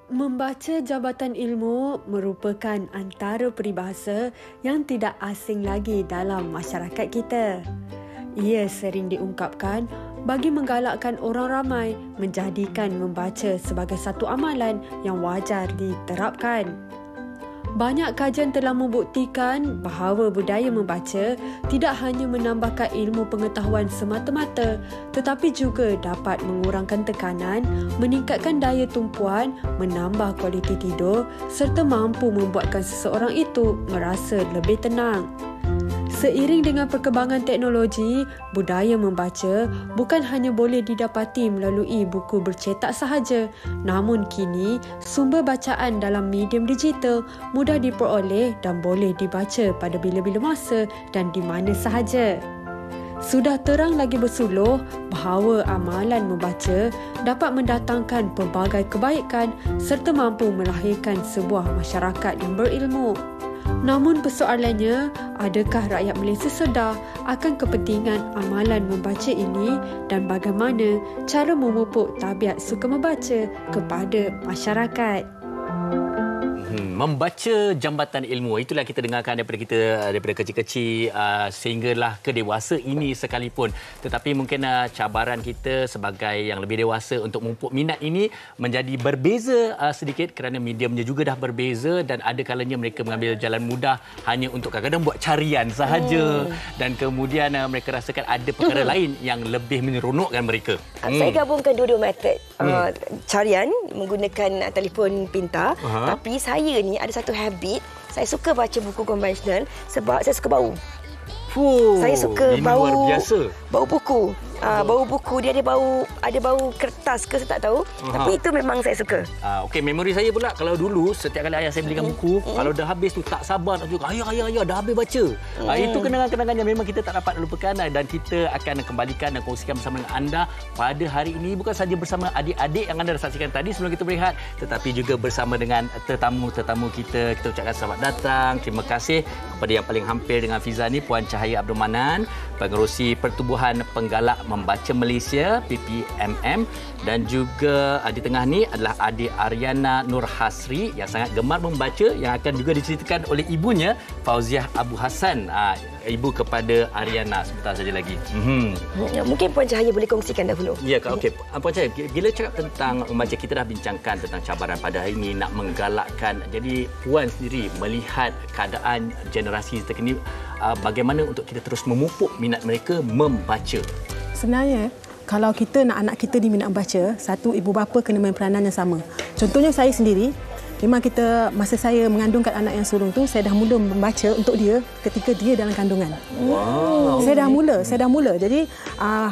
Membaca jabatan ilmu merupakan antara peribahasa yang tidak asing lagi dalam masyarakat kita. Ia sering diungkapkan bagi menggalakkan orang ramai menjadikan membaca sebagai satu amalan yang wajar diterapkan. Banyak kajian telah membuktikan bahawa budaya membaca tidak hanya menambahkan ilmu pengetahuan semata-mata tetapi juga dapat mengurangkan tekanan, meningkatkan daya tumpuan, menambah kualiti tidur serta mampu membuatkan seseorang itu merasa lebih tenang. Seiring dengan perkembangan teknologi, budaya membaca bukan hanya boleh didapati melalui buku bercetak sahaja, namun kini sumber bacaan dalam medium digital mudah diperoleh dan boleh dibaca pada bila-bila masa dan di mana sahaja. Sudah terang lagi bersuluh bahawa amalan membaca dapat mendatangkan pelbagai kebaikan serta mampu melahirkan sebuah masyarakat yang berilmu. Namun persoalannya, adakah rakyat Malaysia sedar akan kepentingan amalan membaca ini dan bagaimana cara memupuk tabiat suka membaca kepada masyarakat? Membaca jambatan ilmu, itulah kita dengarkan daripada kecil-kecil sehinggalah ke dewasa ini sekalipun. Tetapi mungkin cabaran kita sebagai yang lebih dewasa untuk memupuk minat ini menjadi berbeza sedikit kerana mediumnya juga dah berbeza dan ada kalanya mereka mengambil jalan mudah hanya untuk kadang-kadang buat carian sahaja dan kemudian mereka rasakan ada perkara lain yang lebih menyeronokkan mereka. Saya gabungkan dua-dua metod. Carian menggunakan telefon pintar, tapi saya ni ada satu habit, saya suka baca buku konvensional sebab saya suka bau. Saya suka bau buku. Bau buku dia ada bau kertas ke saya tak tahu. Tapi itu memang saya suka. Okey, memori saya pula kalau dulu setiap kali ayah saya belikan buku, kalau dah habis tu tak sabar nak juga ayah dah habis baca. Itu kenangan-kenangan yang memang kita tak dapat lupakan dan kita akan kembalikan dan kongsikan bersama dengan anda pada hari ini, bukan saja bersama adik-adik yang anda dah saksikan tadi sebelum kita berehat, tetapi juga bersama dengan tetamu-tetamu kita. Kita ucapkan selamat datang. Terima kasih kepada yang paling hampir dengan Fiza ni, Puan Cahaya Abdul Manan, Pengerusi Pertubuhan Penggalak Membaca Malaysia PPMM, dan juga di tengah ni adalah adik Ariana Nur Hasri yang sangat gemar membaca, yang akan juga diceritakan oleh ibunya Fauziah Abu Hassan, ibu kepada Ariana sebentar saja lagi. Mungkin Puan Cahaya boleh kongsikan dahulu. Ya, okey. Puan Cahaya, bila cakap tentang membaca, kita dah bincangkan tentang cabaran pada hari ini nak menggalakkan. Jadi Puan sendiri melihat keadaan generasi terkini, bagaimana untuk kita terus memupuk minat mereka membaca? Sebenarnya, kalau kita nak anak kita diminat membaca, satu, ibu bapa kena main peranan yang sama. Contohnya saya sendiri, memang masa saya mengandungkan anak yang sulung tu, saya dah mula membaca untuk dia ketika dia dalam kandungan. Wow. Saya dah mula. Jadi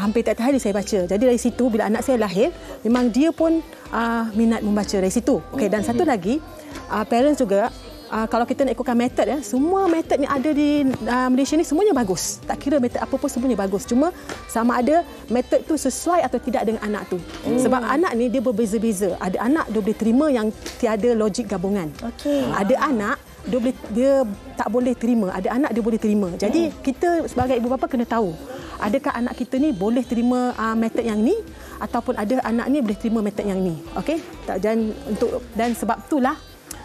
hampir tiap hari saya baca. Jadi dari situ bila anak saya lahir, memang dia pun minat membaca dari situ. Okey, dan satu lagi, parents juga, kalau kita nak ikutkan metod, semua metod yang ada di Malaysia ni semuanya bagus. Tak kira metod apa pun semuanya bagus. Cuma sama ada metod tu sesuai atau tidak dengan anak tu. Sebab anak ni dia berbeza-beza. Ada anak dia boleh terima yang tiada logik gabungan. Ada anak dia tak boleh terima. Ada anak dia boleh terima. Jadi kita sebagai ibu bapa kena tahu, adakah anak kita ni boleh terima metod yang ni ataupun ada anak ni boleh terima metod yang ni. Okey? Dan sebab itulah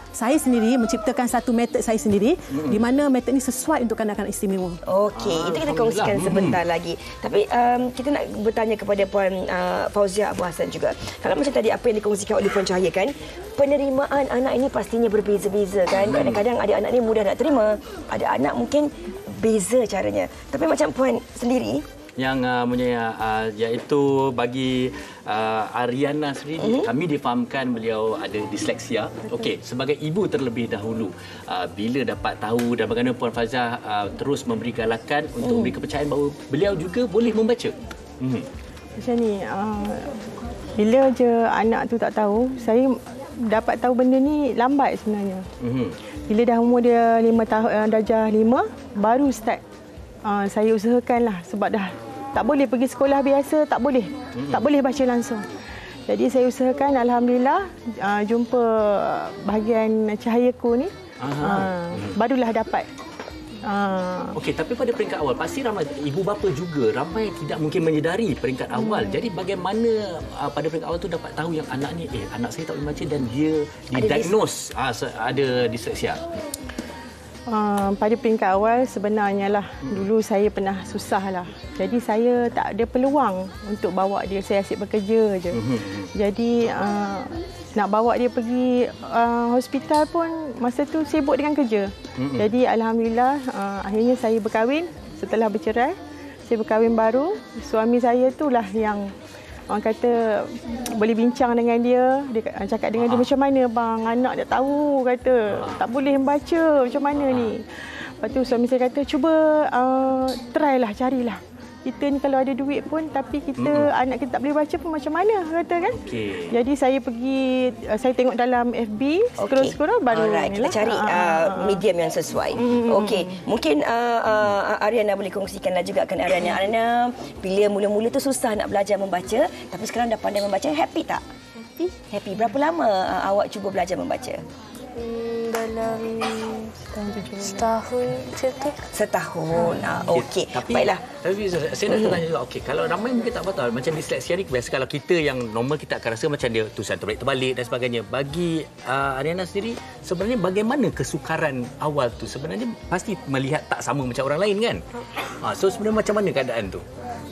saya sendiri menciptakan satu metod saya sendiri di mana metod ini sesuai untuk kanak-kanak istimewa. Okey, itu kita kongsikan sebentar lagi. Tapi kita nak bertanya kepada Puan Fauziah Abu Hassan juga. Kalau macam tadi apa yang dikongsikan oleh Puan Cahaya kan, penerimaan anak ini pastinya berbeza-beza kan. Kadang-kadang ada anak ni mudah nak terima, ada anak mungkin beza caranya. Tapi macam Puan sendiri yang iaitu bagi Ariana sendiri, kami difahamkan beliau ada disleksia. Okey, sebagai ibu terlebih dahulu, bila dapat tahu dan bagaimana Puan Fazah terus memberi galakan untuk memberi kepercayaan bahawa beliau juga boleh membaca? Macam ni, bila je anak tu tak tahu, saya dapat tahu benda ni lambat sebenarnya. Bila dah umur dia 5 tahun, darjah 5, baru start saya usahakanlah, sebab dah tak boleh pergi sekolah biasa, tak boleh baca langsung. Jadi saya usahakan, alhamdulillah, jumpa bahagian cahayaku ni, barulah dapat Okey, tapi pada peringkat awal pasti ramai ibu bapa juga ramai tidak mungkin menyedari peringkat awal. Jadi bagaimana pada peringkat awal tu dapat tahu yang anak ni anak saya tak boleh baca dan dia didiagnose ada disleksia? Pada peringkat awal sebenarnya lah dulu saya pernah susah lah. Jadi saya tak ada peluang untuk bawa dia, saya asyik bekerja je. Jadi nak bawa dia pergi hospital pun masa tu sibuk dengan kerja. Jadi alhamdulillah akhirnya saya berkahwin. Setelah bercerai, saya berkahwin baru. Suami saya itulah yang orang kata boleh bincang dengan dia cakap dengan dia macam mana bang, anak tak tahu, kata tak boleh membaca, macam mana ni. Lepas tu suami saya kata cuba try lah, carilah. Kita ni kalau ada duit pun tapi kita anak kita tak boleh baca pun macam mana, kata kan. Jadi saya pergi, saya tengok dalam FB, scroll baru kita cari medium yang sesuai. Okey, mungkin Ariana boleh kongsikanlah juga kan Ariana, bila mula-mula tu susah nak belajar membaca tapi sekarang dah pandai membaca, happy tak? Happy. Berapa lama awak cuba belajar membaca? Dalam setahun macam tu. Setahun. Okey. Baiklah. Tapi saya nak tanya juga, okey, kalau ramai mungkin tak tahu macam disleksia ni biasa kalau kita yang normal kita akan rasa macam dia tulisan terbalik dan sebagainya. Bagi Ariana sendiri sebenarnya bagaimana kesukaran awal tu? Sebenarnya pasti melihat tak sama macam orang lain kan? So sebenarnya macam mana keadaan tu?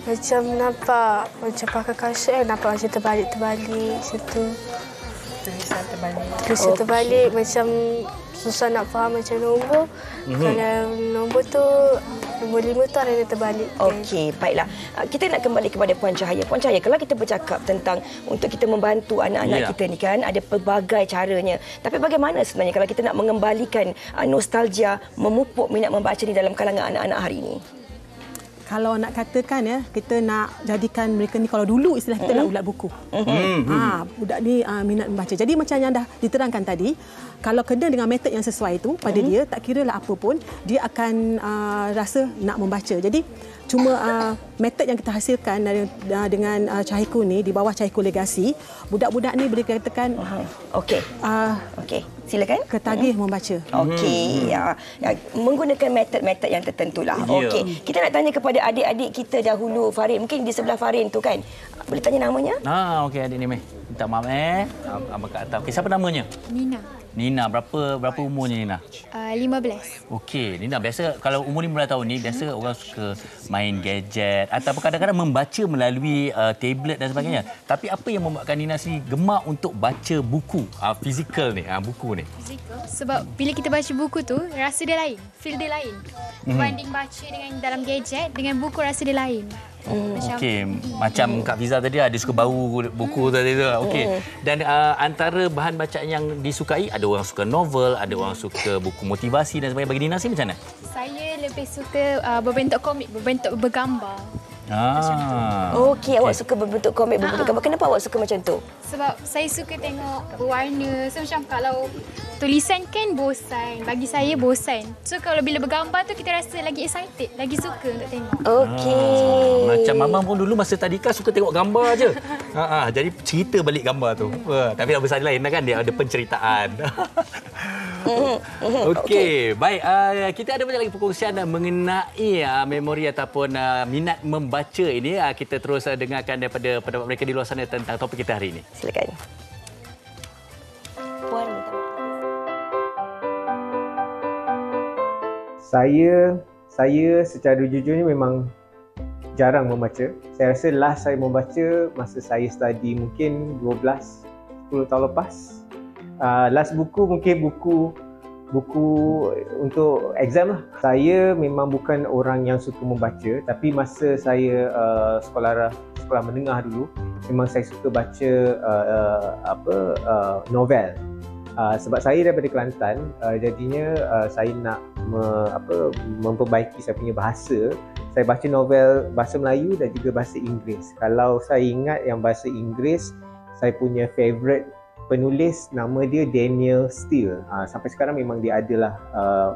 Macam nampak macam pakai kasut nampak macam terbalik macam tu. Tulisan terbalik macam susah nak faham macam nombor. Kalau nombor tu nombor 5 tu ada terbalik. Okey, baiklah. Kita nak kembali kepada Puan Cahaya. Puan Cahaya, kalau kita bercakap tentang untuk kita membantu anak-anak kita ni kan ada pelbagai caranya. Tapi bagaimana sebenarnya kalau kita nak mengembalikan nostalgia memupuk minat membaca ni dalam kalangan anak-anak hari ini? Kalau nak katakan kita nak jadikan mereka ni, kalau dulu istilah kita nak ulat buku. Budak ni minat membaca. Jadi macam yang dah diterangkan tadi, kalau kena dengan metod yang sesuai itu pada dia, tak kira lah apa pun, dia akan rasa nak membaca. Jadi cuma metod yang kita hasilkan dengan Cahiku ni, di bawah Cahiku Legasi, budak-budak ni boleh katakan okey, silakan. Ketagih membaca. Okey, menggunakan metod-metod yang tertentulah. Okey, kita nak tanya kepada adik-adik kita dahulu, Farin. Mungkin di sebelah Farin tu kan. Boleh tanya namanya? Okey adik ni minta maaf abang kat atas. Okey, siapa namanya? Nina, berapa umurnya Nina? 15. Okey, Nina, biasa kalau umur 15 tahun ni biasa orang suka main gadget ataupun kadang-kadang membaca melalui tablet dan sebagainya. Tapi apa yang membuatkan Nina sendiri gemar untuk baca buku fizikal ni, buku ni? Fizikal. Sebab bila kita baca buku tu, rasa dia lain, feel dia lain. Berbanding baca dengan dalam gadget, dengan buku rasa dia lain. Okey, macam Kak Fiza tadi ada suka bau buku tadi tu. Okey. Dan antara bahan bacaan yang disukai, ada orang suka novel, ada orang suka buku motivasi dan sebagainya. Bagi Nina sih macam mana? Saya lebih suka berbentuk komik, berbentuk bergambar. Okey, awak suka berbentuk komik, berbentuk gambar. Kenapa awak suka macam tu? Sebab saya suka tengok berwarna. So macam kalau tulisan kan bosan. Bagi saya bosan. So kalau bila bergambar tu kita rasa lagi excited, lagi suka untuk tengok. Okey. Macam Mamang pun dulu masa tadika suka tengok gambar je. Jadi cerita balik gambar tu. Tapi tak besar lain kan, dia ada penceritaan. Okey, baik. Kita ada banyak lagi perkongsian mengenai memori ataupun minat membaca ini. Kita terus dengarkan daripada pendapat mereka di luar sana tentang topik kita hari ini. Silakan. Puan minta maaf. Saya secara jujurnya memang jarang membaca. Saya rasa last saya membaca masa saya study mungkin 10 tahun lepas. Last buku mungkin buku untuk exam lah. Saya memang bukan orang yang suka membaca, tapi masa saya sekolah menengah dulu memang saya suka baca novel. Sebab saya daripada Kelantan, jadinya saya nak memperbaiki saya punya bahasa. Saya baca novel bahasa Melayu dan juga bahasa Inggeris. Kalau saya ingat yang bahasa Inggeris, saya punya favourite penulis nama dia Daniel Steele. Sampai sekarang memang dia adalah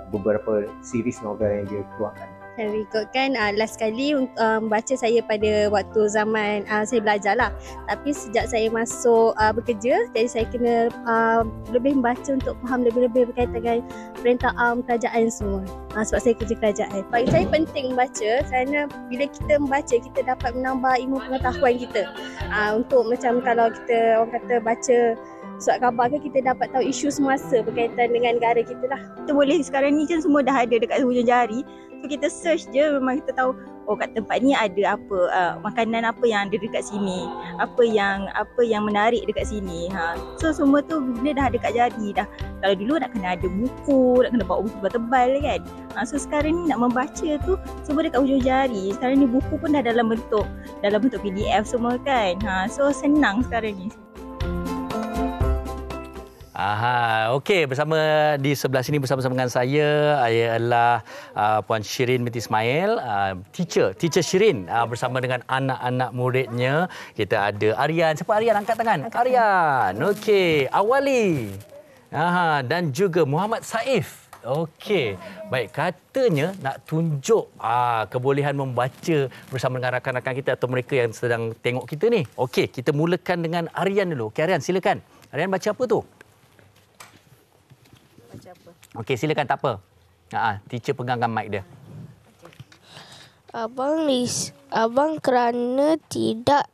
beberapa series novel yang dia keluarkan. Saya ikutkan last kali baca saya pada waktu zaman saya belajar lah. Tapi sejak saya masuk bekerja, jadi saya kena lebih membaca untuk faham lebih-lebih berkaitan dengan perintah kerajaan semua. Sebab saya kerja kerajaan. Bagi saya penting membaca kerana bila kita membaca, kita dapat menambah ilmu pengetahuan kita. Untuk macam kalau kita orang kata baca surat khabar kan, kita dapat tahu isu semasa berkaitan dengan negara kita lah. Kita boleh sekarang ni kan semua dah ada dekat hujung jari. So kita search je, memang kita tahu kat tempat ni ada apa, makanan apa yang ada dekat sini, apa yang menarik dekat sini. So semua tu bila dah ada kat jari dah. Kalau dulu nak kena ada buku, nak kena bawa buku tebal-tebal kan. So sekarang ni nak membaca tu semua dekat hujung jari. Sekarang ni buku pun dah dalam bentuk PDF semua kan. So senang sekarang ni. Okey, di sebelah sini bersama dengan saya ialah Puan Shirin binti Ismail, teacher Shirin, bersama dengan anak-anak muridnya. Kita ada Aryan. Siapa Aryan? Angkat tangan. Aryan. Okey, Awali. Dan juga Muhammad Saif. Okey, baik, katanya nak tunjuk kebolehan membaca bersama dengan rakan-rakan kita atau mereka yang sedang tengok kita ni. Okey, kita mulakan dengan Aryan dulu. Okey, Aryan, silakan. Aryan baca apa tu? Okey, silakan, tak apa. Teacher pegangkan mic dia. Abang kerana tidak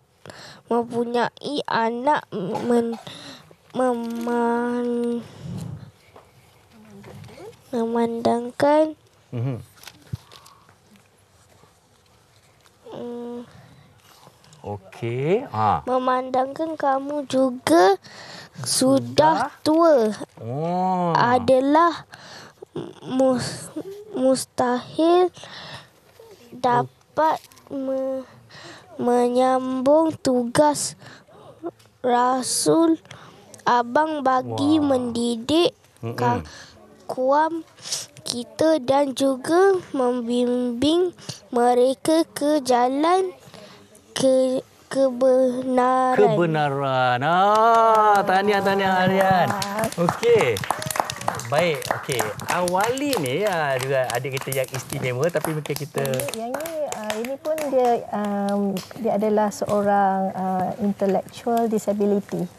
mempunyai anak memandangkan Okey. Memandangkan kamu juga sudah tua. Adalah mustahil dapat menyambung tugas Rasul Abang bagi mendidik kaum kita dan juga membimbing mereka ke jalan kebenaran. Tahniah Aryan. Okey. Baik, okey. Awali ni juga adik kita yang istimewa, tapi mungkin kita ini pun dia adalah seorang intellectual disability.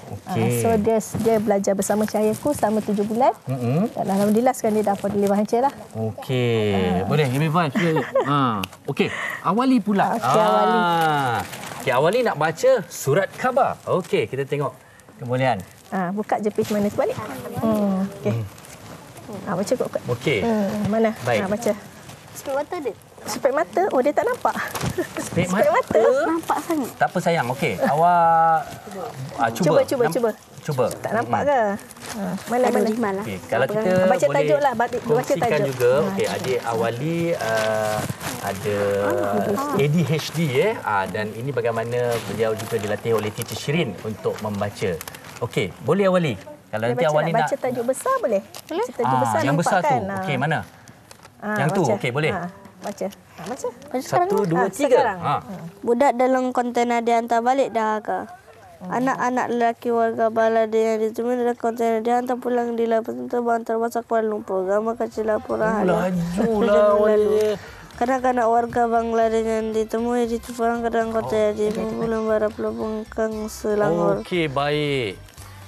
Okay. So dia belajar bersama cahayaku selama 7 bulan. Dan alhamdulillah sekarang dia dah boleh baca lah. Okey. Boleh, Amy Fine. Okey, Awali pula. Awali. Okey, Awali nak baca surat khabar. Okey, kita tengok kebolehan. Buka je page mana sebalik. Okey. Baca kot. Okey. Mana? Baik. Baca. Spek mata dia. Spek mata? Oh, dia tak nampak. Spek mata? Nampak sangat. Tak apa sayang. Okey. Awak cuba. Tak nampak ke? Mana? Okay. Kalau kita baca boleh tajuk lah. kongsikan tajuk juga. Okey, adik Awali ada ADHD dan ini bagaimana beliau juga dilatih oleh teacher Shirin untuk membaca. Okey, boleh Awali? Kalau nanti Awali nak baca tajuk besar boleh? Baca tajuk besar yang nampak besar kan? tu. Okey, mana? Yang tu. Okey, boleh. Baca. 1, 2, 3. Budak dalam kontainer dihantar balik Dahaga. Anak-anak lelaki warga Balada yang ditemui dalam kontainer dihantar pulang di lapangan terbang terbang Kuala Lumpur. Gambar kecil laporan lalu. Kanak-kanak warga Bangladesh yang ditemui di terbang ke dalam kontainer di Bulan Barat Pulau Bengkang, Selangor. Okey, baik.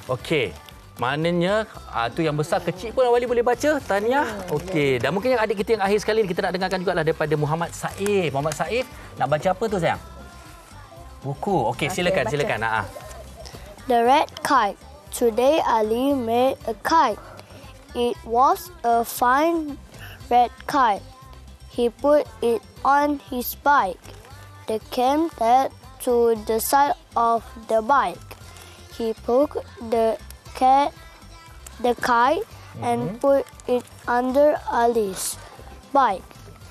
Okey. Maknanya tu yang besar kecil pun Awali boleh baca. Tahniah. Okey, dan mungkin yang adik kita yang akhir sekali kita nak dengarkan jugalah daripada Muhammad Saif. Muhammad Saif nak baca apa tu sayang? Buku. Okey, silakan. The Red Kite. Today Ali made a kite. It was a fine red kite. He put it on his bike. They came to the side of the bike. He took the kite and put it under Ali's bike.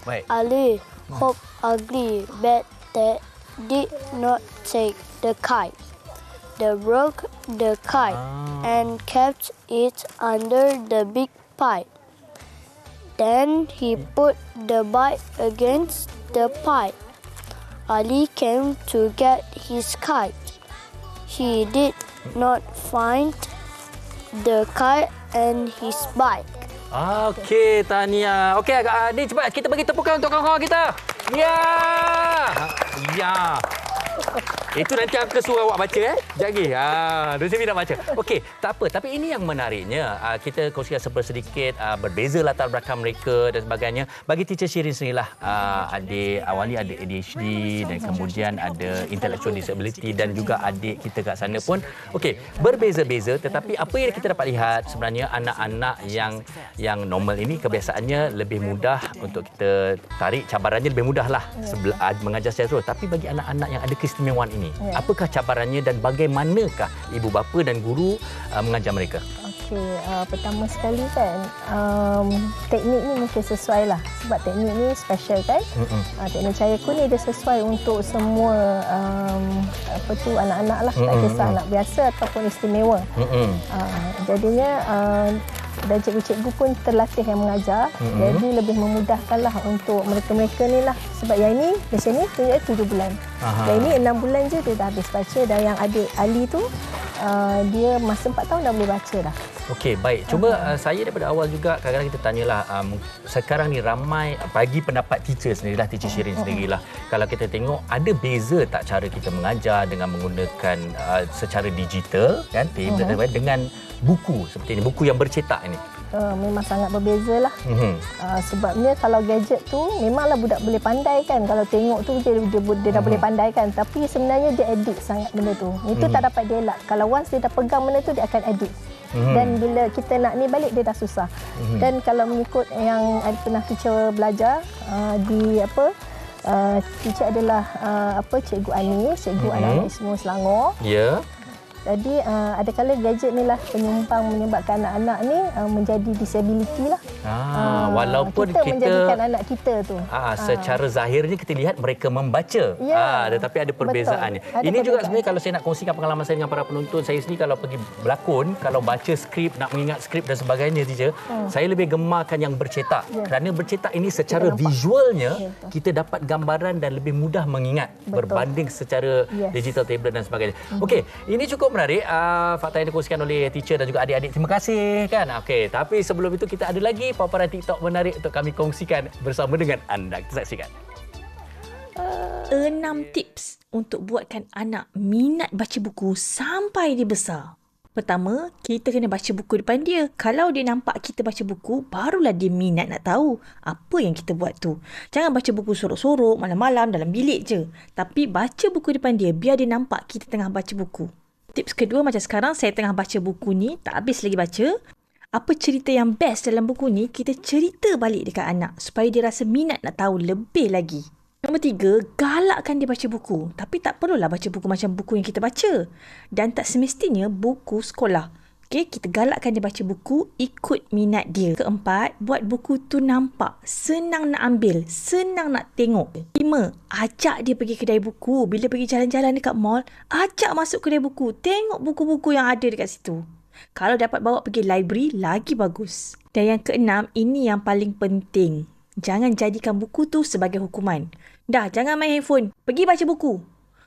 Baik. Ali hoped ugly, but they did not take the kite. They broke the kite and kept it under the big pipe. Then he put the bike against the pipe. Ali came to get his kite. He did not find the kite and his bike. Okey, tahniah. Okey, ni cepat kita bagi tepukan untuk kawan-kawan kita. Ya. Ya. Itu nanti aku suruh awak baca Sekejap lagi. Rosemi nak baca. Okey, tak apa. Tapi ini yang menariknya. Kita kongsikan sedikit berbeza latar belakang mereka dan sebagainya. Bagi teacher Shirin sendirilah, adik awal ni ada ADHD dan kemudian ada intellectual disability dan juga adik kita kat sana pun okey, berbeza-beza, tetapi apa yang kita dapat lihat sebenarnya anak-anak yang normal ini kebiasaannya lebih mudah untuk kita tarik, cabarannya lebih mudahlah mengajar secara terus. Tapi bagi anak-anak yang ada keistimewaan ini, apakah cabarannya dan bagaimanakah ibu bapa dan guru mengajar mereka? Okey, pertama sekali kan, teknik ni mungkin sesuai lah. Sebab teknik ni special kan. Teknik cahayaku ni dia sesuai untuk semua anak-anak lah. Tak kisah anak biasa ataupun istimewa. Jadinya dan cikgu-cikgu pun terlatih yang mengajar. Jadi lebih memudahkanlah untuk mereka-mereka ni lah. Sebab yang ini macam ni tunjuk 7 bulan. Yang ini 6 bulan je dia dah habis baca. Dan yang adik Ali tu dia masa 4 tahun dah boleh baca dah. Okey, baik. Cuba saya daripada awal juga kadang-kadang kita tanyalah, sekarang ni ramai bagi pendapat teacher sendirilah, teacher Shirin sendirilah. Kalau kita tengok ada beza tak cara kita mengajar dengan menggunakan secara digital kan, dengan buku seperti ini, buku yang bercetak ini? Memang sangat berbeza lah. Sebabnya kalau gadget tu memanglah budak boleh pandai kan. Kalau tengok tu dia dah boleh pandai kan. Tapi sebenarnya dia addict sangat benda tu. Itu tak dapat dia elak. Kalau once dia dah pegang benda tu, dia akan addict. Dan bila kita nak ni balik, dia dah susah. Dan kalau mengikut yang ada pernah teacher belajar di teacher adalah Cikgu Anis, Cikgu anak-anak semua Selangor. Ya. Jadi ada kala gadget ni lah penyumbang menyebabkan anak-anak ni menjadi disability lah. Walaupun kita menjadikan anak kita tu. Secara zahirnya kita lihat mereka membaca. Tetapi ada perbezaannya. Ini juga sebenarnya kalau saya nak kongsikan pengalaman saya dengan para penonton, saya sendiri kalau pergi berlakon, kalau baca skrip, nak mengingat skrip dan sebagainya, teacher, saya lebih gemarkan yang bercetak. Kerana bercetak ini secara visualnya kita dapat gambaran dan lebih mudah mengingat berbanding secara digital tablet dan sebagainya. Okey, ini cukup menarik fakta yang dikongsikan oleh teacher dan juga adik-adik. Terima kasih kan. Okey, tapi sebelum itu kita ada lagi paparan TikTok menarik untuk kami kongsikan bersama dengan anda. Kita saksikan. 6 tips untuk buatkan anak minat baca buku sampai dia besar. Pertama, kita kena baca buku depan dia. Kalau dia nampak kita baca buku, barulah dia minat nak tahu apa yang kita buat tu. Jangan baca buku sorok-sorok malam-malam dalam bilik je. Tapi baca buku depan dia, biar dia nampak kita tengah baca buku. Tips kedua, macam sekarang saya tengah baca buku ni, tak habis lagi baca. Apa cerita yang best dalam buku ni, kita cerita balik dekat anak supaya dia rasa minat nak tahu lebih lagi. Nombor 3, galakkan dia baca buku. Tapi tak perlulah baca buku macam buku yang kita baca. Dan tak semestinya buku sekolah. Okey, kita galakkan dia baca buku, ikut minat dia. Keempat, buat buku tu nampak, senang nak ambil, senang nak tengok. 5, ajak dia pergi kedai buku. Bila pergi jalan-jalan dekat mall, ajak masuk kedai buku. Tengok buku-buku yang ada dekat situ. Kalau dapat bawa pergi library, lagi bagus. Dan yang keenam, ini yang paling penting. Jangan jadikan buku tu sebagai hukuman. Dah, jangan main handphone. Pergi baca buku.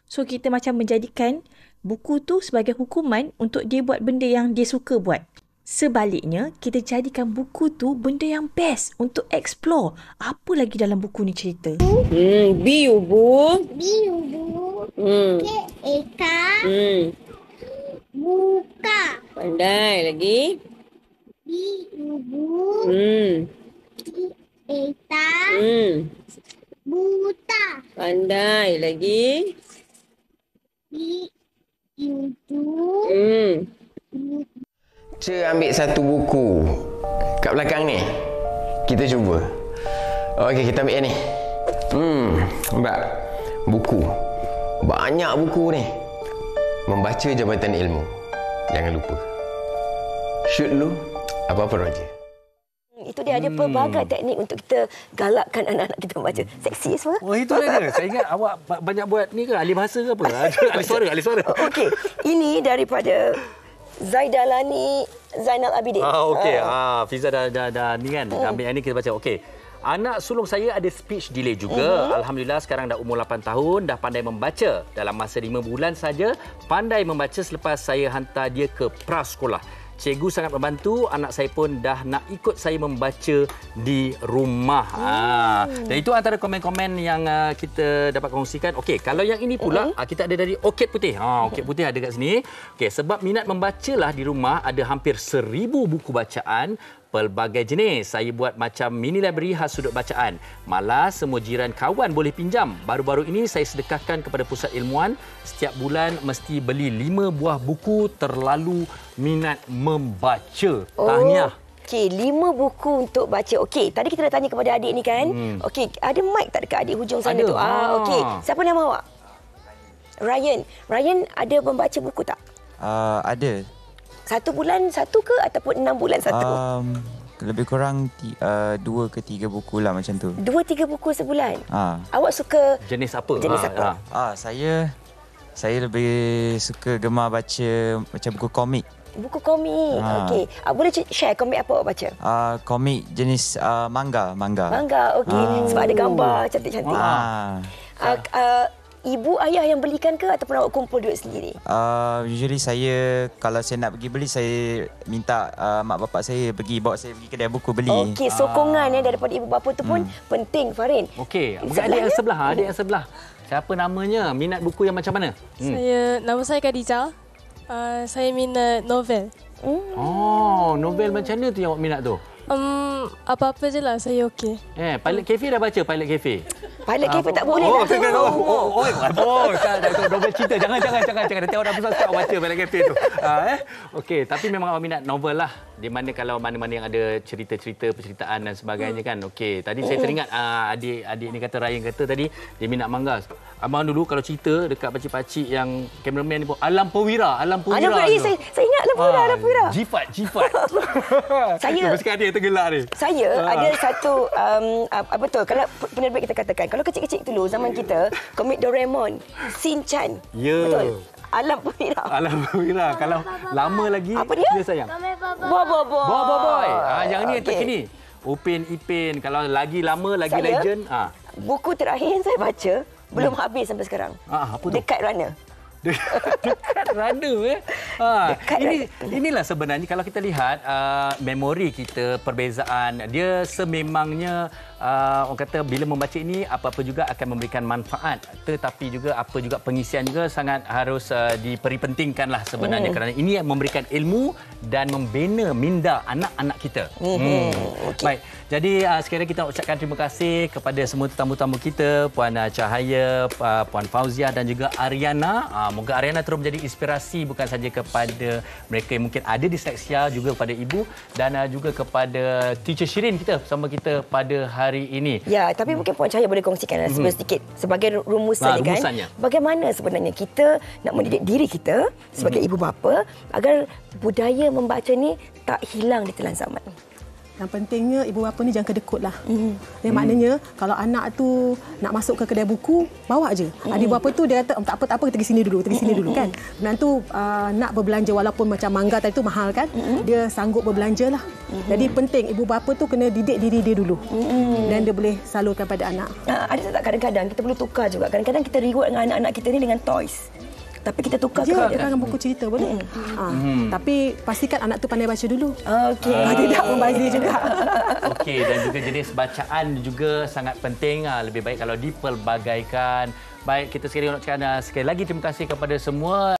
So, kita macam menjadikan buku tu sebagai hukuman untuk dia buat benda yang dia suka buat. Sebaliknya, kita jadikan buku tu benda yang best untuk explore. Apa lagi dalam buku ni cerita? Biu bu. Biu bu. Eka. Buka. Pandai lagi. Biu bu. Eka. Buta. Pandai lagi. Ambil satu buku kat belakang ni. Kita cuba. Okey, kita ambil yang ni. Nampak? Buku. Banyak buku ni. Membaca Jabatan Ilmu. Jangan lupa. Shoot dulu. Apa-apa Roger. Itu dia ada pelbagai teknik untuk kita galakkan anak-anak kita membaca. Seksi suara. Oh, itu dia. Saya ingat awak banyak buat ni ke? Ahli bahasa ke apa? Ahli suara. Okey. Ini daripada Zaidalani Zainal Abidin. Okey. Fiza dah ni kan. Ambil yang ni kita baca. Okey. Anak sulung saya ada speech delay juga. Alhamdulillah sekarang dah umur 8 tahun, dah pandai membaca. Dalam masa 5 bulan saja pandai membaca selepas saya hantar dia ke prasekolah. cikgu sangat membantu. Anak saya pun dah nak ikut saya membaca di rumah. Dan itu antara komen-komen yang kita dapat kongsikan. Okey, kalau yang ini pula kita ada dari Orchid Putih. Orchid Putih ada kat sini. Okey, sebab minat membacalah di rumah ada hampir 1000 buku bacaan pelbagai jenis. Saya buat macam mini library khas sudut bacaan. Malah semua jiran kawan boleh pinjam. Baru-baru ini saya sedekahkan kepada pusat ilmuwan. Setiap bulan mesti beli 5 buah buku, terlalu minat membaca. Tahniah. Okey, 5 buku untuk baca. Okey, tadi kita dah tanya kepada adik ni kan. Okey, ada mic tak dekat adik hujung sana tu? Okey, siapa nama awak? Ryan. Ryan ada membaca buku tak? Ada. 1 bulan 1 ke ataupun 6 bulan 1? Lebih kurang 2 ke 3 buku lah macam tu. 2-3 buku sebulan? Awak suka jenis apa? Jenis apa? Saya lebih suka gemar baca macam buku komik. Buku komik. Okey. Boleh share komik apa awak baca? Komik jenis manga. Manga, okey. Sebab ada gambar cantik-cantik. Ibu ayah yang belikan ke ataupun awak kumpul duit sendiri? Usually saya, kalau saya nak pergi beli, saya minta mak bapak saya bawa saya pergi kedai buku beli. Okey, sokongan daripada ibu bapa tu pun penting, Farin. Okey, adik yang sebelah. Siapa namanya? Minat buku yang macam mana? Nama saya Khadijah. Saya minat novel. Novel macam mana tu yang awak minat tu? Apa-apa je lah, saya okey. Pilot Cafe dah baca Pilot Cafe? Pilot Cafe tak boleh dah. Novel cerita. Jangan. Nanti orang dah besar baca Pilot Cafe tu. Okey, tapi memang awak minat novel lah. Di mana kalau mana-mana yang ada cerita-cerita, perceritaan dan sebagainya kan. Okey, tadi saya teringat adik ni kata, Ryan kata tadi, dia minat manga. Abang dulu kalau cerita dekat pakcik-pakcik yang kameraman ni pun, Alam Perwira. Saya ingat Alam Perwira. Jifat. Saya sekarang dia tergelak ni. Saya ada satu betul kalau penerbit kita katakan, kalau kecil-kecil dulu zaman kita, komik Doraemon, Shin-chan. Betul. Alam Perwira. Kalau lama lagi, apa dia sayang? Boy. Yang ni terkini. Upin Ipin. Kalau lagi lama, lagi legend. Buku terakhir yang saya baca belum habis sampai sekarang. Apa tu? Dekat Runner. Dekat runner inilah sebenarnya kalau kita lihat memori kita, perbezaan dia sememangnya orang kata bila membaca ini apa-apa juga akan memberikan manfaat, tetapi juga apa juga pengisian juga sangat harus diperpentingkanlah sebenarnya kerana ini memberikan ilmu dan membina minda anak-anak kita. Baik, jadi sekali lagi kita ucapkan terima kasih kepada semua tetamu-tetamu kita, Puan Cahaya, Puan Fauziah dan juga Ariana. Moga Ariana terus menjadi inspirasi bukan saja kepada mereka yang mungkin ada disleksia, juga kepada ibu dan juga kepada Teacher Shirin kita bersama kita pada hari ini. Ya, tapi mungkin Puan Cahaya boleh kongsikan sedikit sebagai rumusan kan. Bagaimana sebenarnya kita nak mendidik diri kita sebagai ibu bapa agar budaya membaca ni tak hilang di telan zaman. Yang pentingnya ibu bapa ni jangan kedekut lah. Yang maknanya kalau anak tu nak masuk ke kedai buku, bawa je. Ibu bapa tu dia kata tak apa kita pergi sini dulu kan. Kemudian tu nak berbelanja walaupun macam mangga tadi tu mahal kan. Dia sanggup berbelanja lah. Jadi penting ibu bapa tu kena didik diri dia dulu. Dan dia boleh salurkan pada anak. Ada tak kadang-kadang kita perlu tukar juga. Kadang-kadang kita reward dengan anak-anak kita ni dengan toys. Tapi kita tukar dengan buku cerita boleh. Tapi pastikan anak tu pandai baca dulu. Okey. Tidak membazir juga. Okey, dan juga jenis bacaan juga sangat penting. Lebih baik kalau dipelbagaikan. Baik, kita sekali lagi nak cakap sekali lagi terima kasih kepada semua.